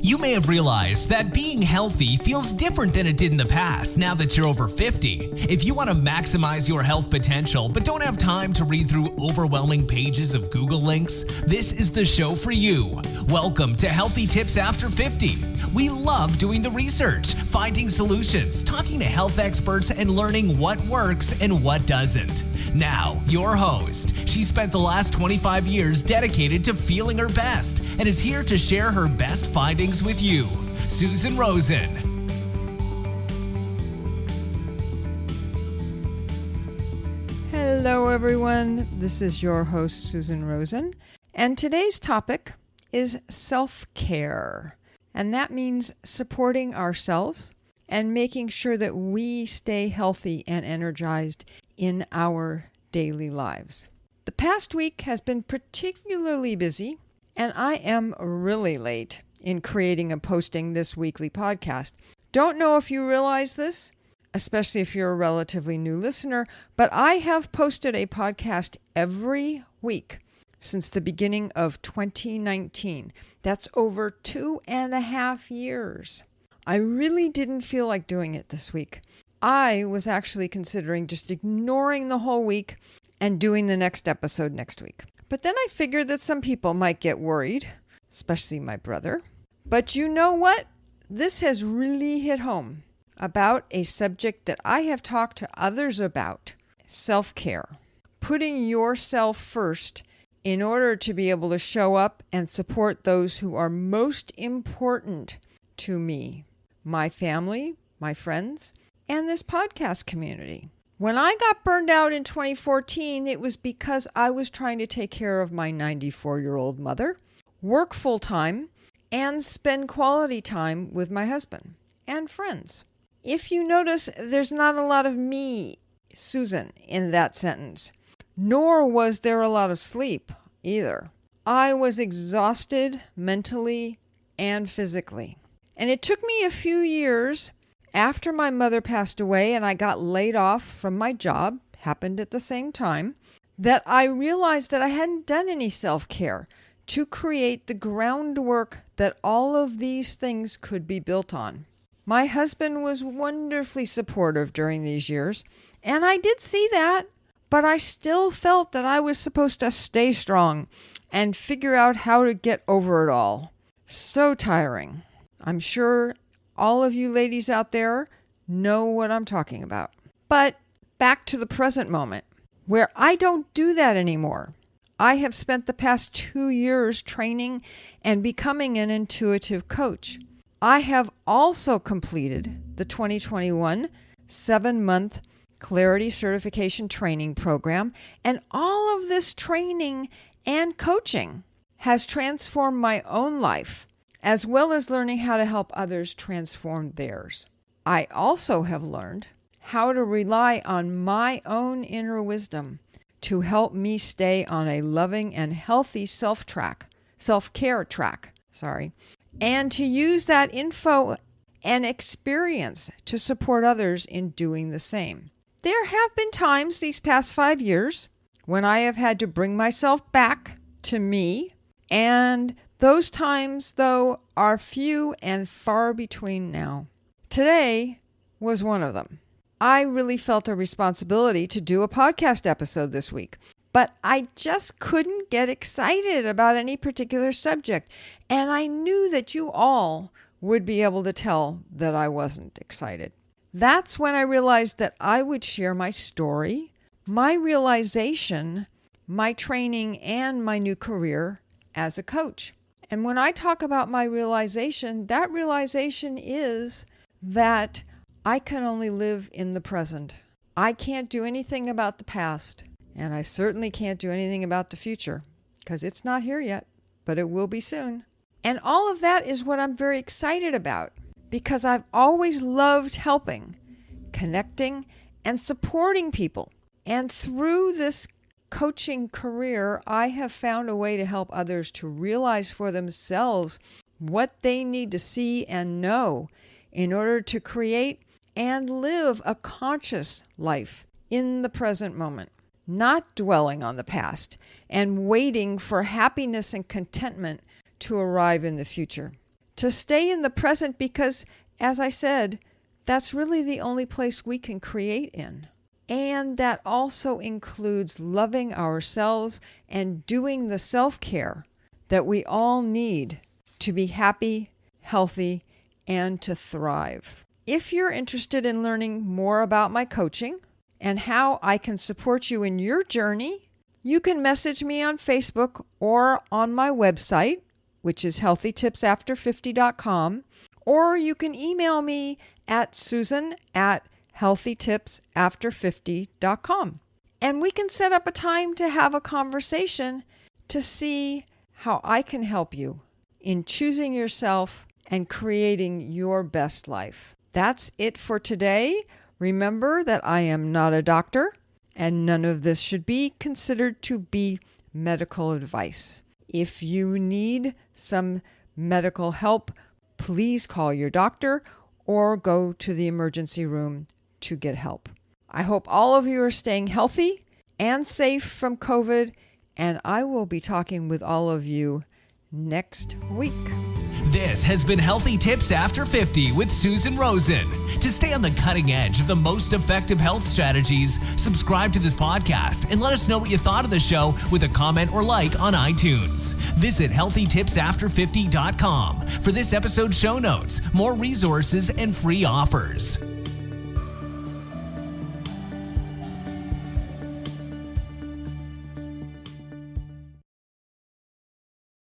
You may have realized that being healthy feels different than it did in the past now that you're over 50. If you want to maximize your health potential but don't have time to read through overwhelming pages of Google links, this is the show for you. Welcome to Healthy Tips After 50. We love doing the research, finding solutions, talking to health experts, and learning what works and what doesn't. Now, your host. She spent the last 25 years dedicated to feeling her best and is here to share her best findings with you, Susan Rosen. Hello, everyone. This is your host, Susan Rosen, and today's topic is self-care, and that means supporting ourselves and making sure that we stay healthy and energized in our daily lives. The past week has been particularly busy, and I am really late in creating and posting this weekly podcast. Don't know if you realize this, especially if you're a relatively new listener, but I have posted a podcast every week since the beginning of 2019. That's over 2.5 years. I really didn't feel like doing it this week. I was actually considering just ignoring the whole week and doing the next episode next week. But then I figured that some people might get worried, especially my brother. But you know what? This has really hit home about a subject that I have talked to others about, self-care. Putting yourself first in order to be able to show up and support those who are most important to me, my family, my friends, and this podcast community. When I got burned out in 2014, it was because I was trying to take care of my 94-year-old mother, work full-time, and spend quality time with my husband and friends. If you notice, there's not a lot of me, Susan, in that sentence, nor was there a lot of sleep either. I was exhausted mentally and physically. And it took me a few years after my mother passed away and I got laid off from my job, happened at the same time, that I realized that I hadn't done any self-care to create the groundwork that all of these things could be built on. My husband was wonderfully supportive during these years, and I did see that, but I still felt that I was supposed to stay strong and figure out how to get over it all. So tiring. I'm sure all of you ladies out there know what I'm talking about. But back to the present moment, where I don't do that anymore. I have spent the past 2 years training and becoming an intuitive coach. I have also completed the 2021 7-month Clarity Certification Training Program, and all of this training and coaching has transformed my own life, as well as learning how to help others transform theirs. I also have learned how to rely on my own inner wisdom to help me stay on a loving and healthy self-care track, and to use that info and experience to support others in doing the same. There have been times these past 5 years when I have had to bring myself back to me, and those times, though, are few and far between now. Today was one of them. I really felt a responsibility to do a podcast episode this week, but I just couldn't get excited about any particular subject, and I knew that you all would be able to tell that I wasn't excited. That's when I realized that I would share my story, my realization, my training, and my new career as a coach. And when I talk about my realization, that realization is that I can only live in the present. I can't do anything about the past, and I certainly can't do anything about the future, because it's not here yet, but it will be soon. And all of that is what I'm very excited about, because I've always loved helping, connecting, and supporting people. And through this coaching career, I have found a way to help others to realize for themselves what they need to see and know in order to create and live a conscious life in the present moment, not dwelling on the past and waiting for happiness and contentment to arrive in the future. to stay in the present because, as I said, that's really the only place we can create in. And that also includes loving ourselves and doing the self-care that we all need to be happy, healthy, and to thrive. If you're interested in learning more about my coaching and how I can support you in your journey, you can message me on Facebook or on my website, which is healthytipsafter50.com, or you can email me at susan@healthytipsafter50.com. And we can set up a time to have a conversation to see how I can help you in choosing yourself and creating your best life. That's it for today. Remember that I am not a doctor, and none of this should be considered to be medical advice. If you need some medical help, please call your doctor or go to the emergency room to get help. I hope all of you are staying healthy and safe from COVID, and I will be talking with all of you next week. This has been Healthy Tips After 50 with Susan Rosen. To stay on the cutting edge of the most effective health strategies, subscribe to this podcast and let us know what you thought of the show with a comment or like on iTunes. Visit healthytipsafter50.com for this episode's show notes, more resources, and free offers.